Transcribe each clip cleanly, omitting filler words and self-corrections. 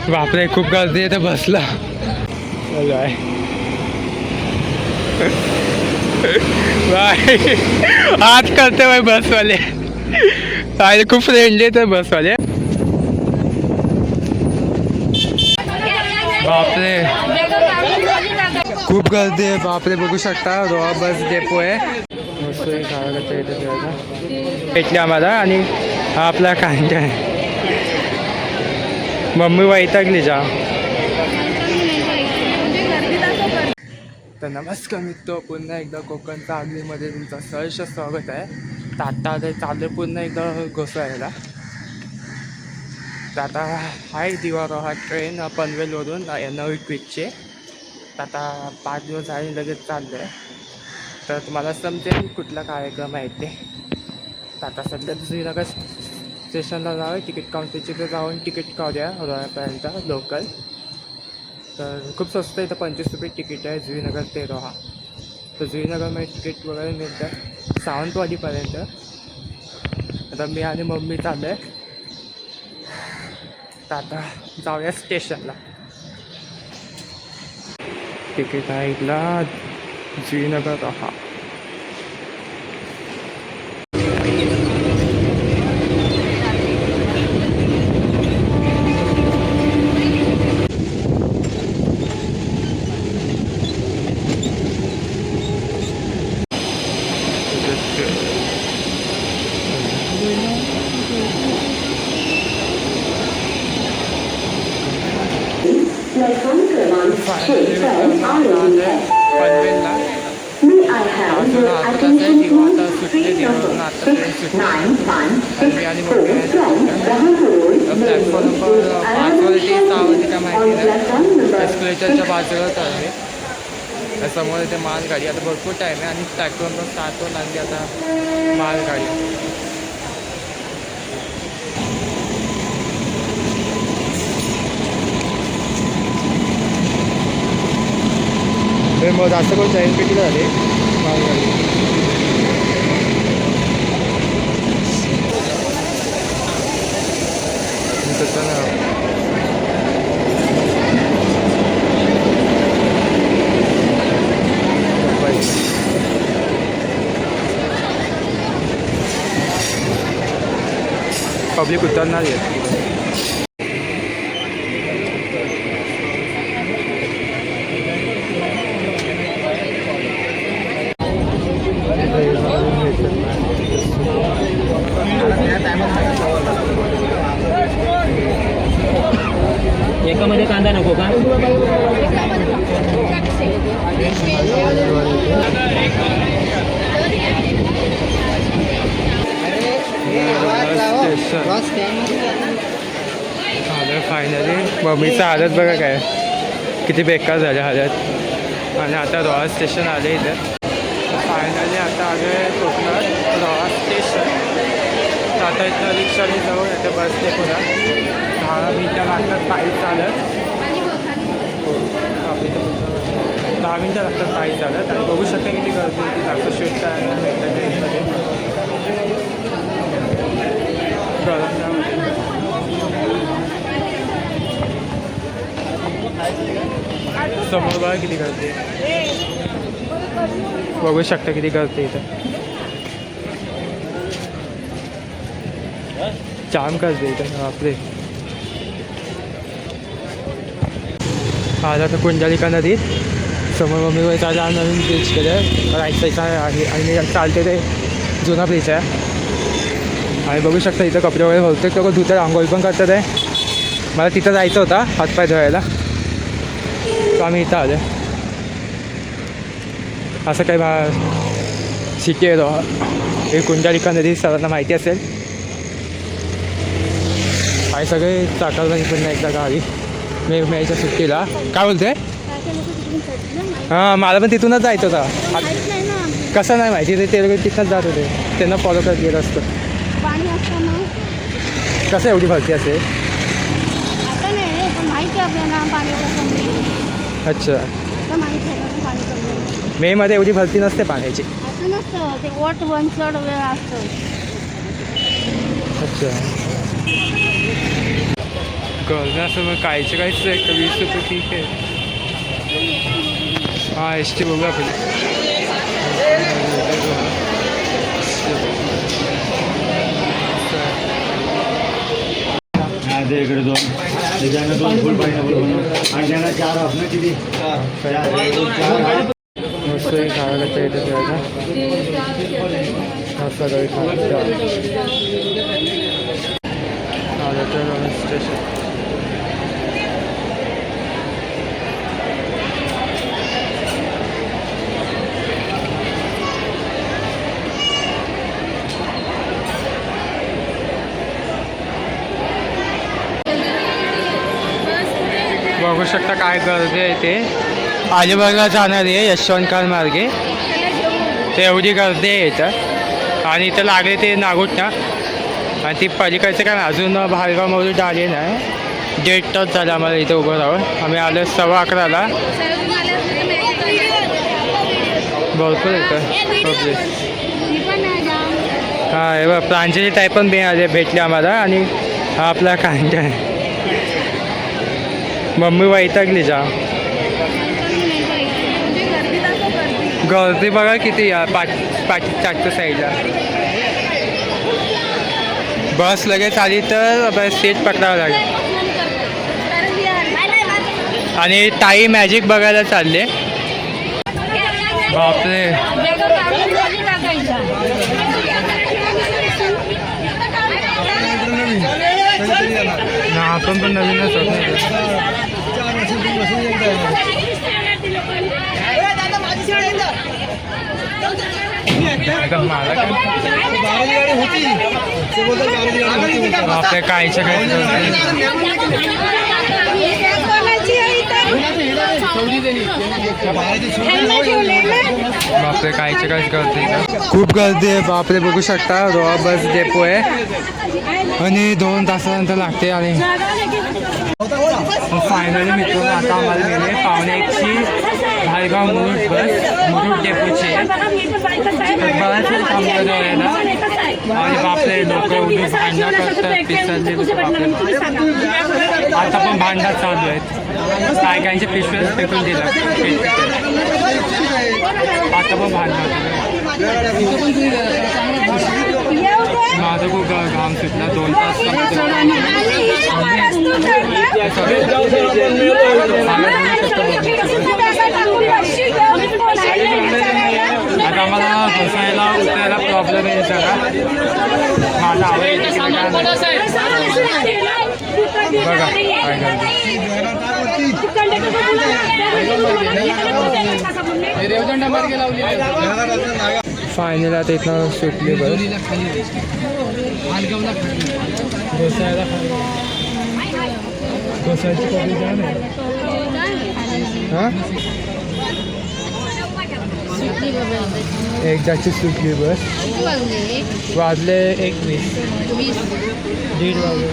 बापरे खूप गर्दी आहे तर बसला बाय आज करते भाई बसवाले आज खूप फ्रेंडली तर बसवाले बापरे खूप गर्दी आहे बापरे बघू शकता रोहा बस डेपो आहे मस्त भेटले आम्हाला आणि हा आपला कांदा आहे मम्मी वैतागली जा तर नमस्कार मित्र पुन्हा एकदा कोकणच्या आगलीमध्ये तुमचं सहर्ष स्वागत आहे तर आता चालू पुन्हा एकदा घोसायला तर आता हाय दिवा रोहा ट्रेन पनवेलवरून नवी क्विकचे तर आता 5 दिवस झाले लगेच चाललं आहे तर तुम्हाला समजेल कुठला कार्यक्रम आहे ते तर आता सध्या श्रीनगर स्टेशनला जावं तिकीट काउंटरची तर जाऊन तिकीट काढूया रोह्यापर्यंत लोकल तर खूप स्वस्त आहे तर 25 रुपये तिकीट आहे जुईनगर ते रोहा तर जुईनगरमध्ये तिकीट वगैरे मिळतं सावंतवाडीपर्यंत आता मी आणि मम्मी चालू आहे तर आता जाऊया स्टेशनला तिकीट आहे इथला जुईनगर रोहा पनवेलला अजून आता सुटले दिवस आता ट्रेन सुटली आणि आणि प्लॅटफॉर्म नंबर 5 वरती 6 वरती काय माहिती नाही एस्केलेटरच्या बाजूलाच आहे समोर इथे मालगाडी आता भरपूर टाईम आहे आणि प्लॅटफॉर्म नंबर 7 वर लागली आता मालगाडी मग जास्त करून जाईल कितीला झाले मालगाडी तसं ना पब्लिक उतरणार आहे एकामध्ये कांदा नको का फायनली मम्मीचं हालत बघा काय किती बेकार झालं हालत आणि आता रोहा स्टेशन आले इथे फायनली आता आले कोकणात रोहा स्टेशन तर आता इथं रिक्षाने जाऊन इथे बसले पुन्हा 10 मिनटं लागतात पायी चालत 10 मिनटं लागतात पायी चालत आणि बघू शकता किती गर्दी होती जास्त शूट करायला भेटतं ट्रेनमध्ये समोर बघा किती गर्दी बघू शकता किती गर्दी इथं जाम गर्दी इथं बापरे आला तर कुंडलिका नदीत समोर मम्मी त्याला नवीन ब्रिज केलं राईट साईडचा आहे आणि चालते ते जुना ब्रिज आहे आणि बघू शकता इथं कपडे वगैरे बहुतेक लोक धुतात आंघोळ पण करतात आहे मला तिथं जायचं होता हातपाय धुवायला तर आम्ही इथं आलो असं काही सिटी आहे रोहा हे कुंडलिका नदी सर्वांना माहिती असेल आणि सगळे चाकरमानी पण एकदा गावी मेच्या सुट्टीला काय बोलते हां मला पण तिथूनच जायचं होता कसं नाही माहिती ते लोक तिथनंच जात होते त्यांना फॉलो करत गेलं असतं कसं एवढी भरती असेल अच्छा मेमध्ये एवढी भरती नसते पाण्याची अच्छा गर्ल असं मग कायचे काहीच आहे का 20 रुपये ठीक आहे. हां एस टी बघू आपण. इकडे दोन त्याच्यानं 2 फुल पाहिजे आणि त्यांना 4 हाफ ना किती मस्त एक खायला येतं त्याला सकाळी खायला आलं तर स्टेशन. बघू शकता काय गर्दी आहे ते. अलिबागला जाणार आहे यशवंतकाल मार्गे, ते एवढी गर्दी आहे इथं. आणि इथं लागले ते नागोठणा आणि ती पलीकडचं काय अजून भालगावमधून आले नाही. 1.5 तास झाला आम्हाला इथं उभं राहून. आम्ही आलो 11:15. भरपूर येतं पब्लिक. हां हे बघ प्रांजली ताई पण भेटले आम्हाला. आणि हा आपला कांदा आहे. मम्मी वैतागली जा. गर्दी बघा किती या चाटच्या साईडला. बस लगेच आली तर सीट पकडावं लागेल. आणि ताई मॅजिक बघायला चालले. बापरे ना आपण पण नवीनच होत. मला आपल्या कायच्या काय बापरे कायच्या काहीच गर्दी का खूप गर्दी आहे. बापरे बघू शकता रोहा बस डेपो आहे आणि 2 तासानंतर लागते. आणि फायनली मित्रांनो आता आम्हाला गेले 1:15ची भालगाव मुरुड बस मुरुड डेपोची आहे. बराच वेळ थांबलं यायला. आणि बापरे लोक एवढी भांडणं करतात पिसरले बापरे. आता पण भांडणं चालू आहेत. काय काहींचे पिशव्याच फेकून दिला. आता पण भांडणं माझं खूप घाम सुटला. 2 तास आता आम्हाला बसायला उतरायला प्रॉब्लेम आहे सगळा. माझा आवाज बघा काय फायनल आता इथं सुटली बस. घोसायला घोसायची कधी जाण आहे. हां एकदाची सुटली बस. वाजले 1:20. 1:30 वाजले.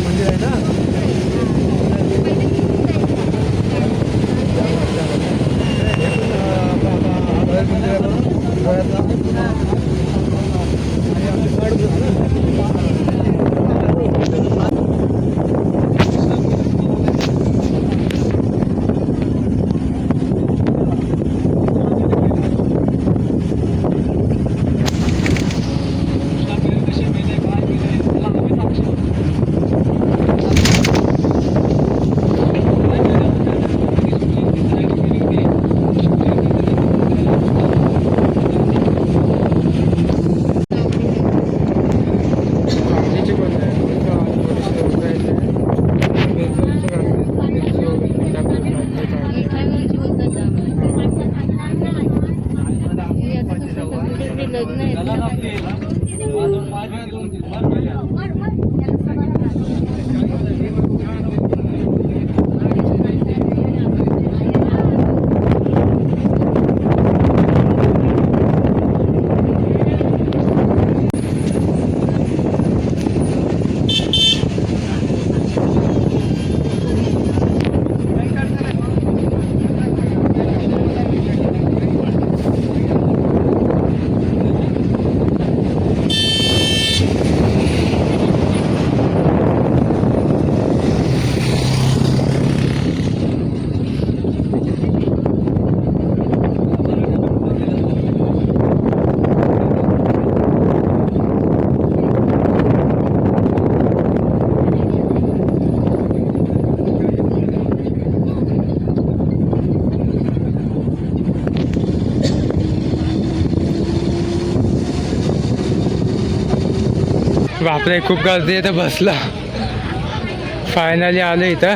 मंदिर आहे ना. बापरे खूप गर्दी आहे तर बसला. फायनली आलो इथं.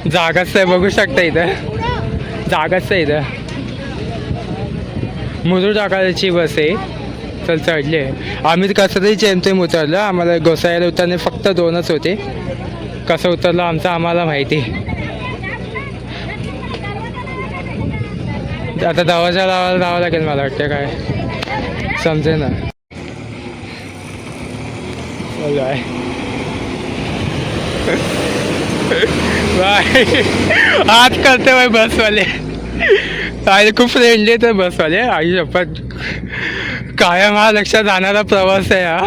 जागाच आहे बघू शकता इथं. जागाच आहे इथं. मुरुड टाकायची बस आहे. चल चढले. आम्ही कसं तरी चेमतेम उतरलं. आम्हाला गोसायला उतरणे फक्त 2च होते. कसं उतरलं आमचं आम्हाला माहिती. आता दवाच्या लावायला जावं लागेल मला वाटतं. काय समजे ना. Bye bye. आज करते बाय बसवाले. आणि खूप फ्रेंडली तर बसवाले. आई शपथ कायम हा लक्षात जाणारा प्रवास आहे हा.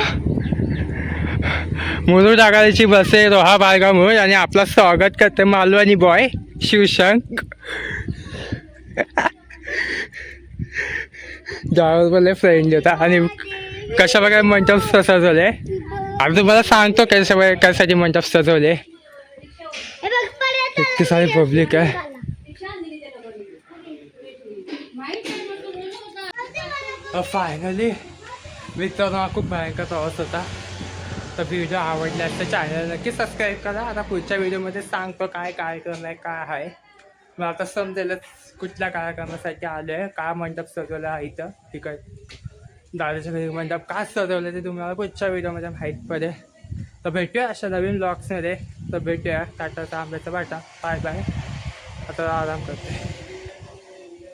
मुरुड टाकायची बस आहे रोहा बारगामूळ. आणि आपला स्वागत करते मालवणी बॉय शिवशंक. ड्रायव्हर फ्रेंडली होता. आणि कशा प्रकारे मंडप सजवले आम्ही तुम्हाला सांगतो. कशासाठी मंडप सजवले. इतकी सारी पब्लिक आहे. फायनली मित्रांनो हा खूप भयंकर प्रवास होता. तर व्हिडिओ आवडल्यास तर चॅनल नक्की सबस्क्राईब करा. आता पुढच्या व्हिडिओमध्ये सांगतो काय कार्यक्रम आहे काय आहे. मग आता समजेलच कुठल्या कार्यक्रमासाठी आलो आहे. काय मंडप सजवलं आहे इथं तिकड दादाच्या घरी मंडप का सजवलं ते तुम्हाला पुढच्या व्हिडिओमध्ये माहीत पडेल. तर भेटूया अशा नवीन ब्लॉग्समध्ये. तर भेटूया. टाटाचा आंब्याचा बाटा. Bye bye. आता आराम करते.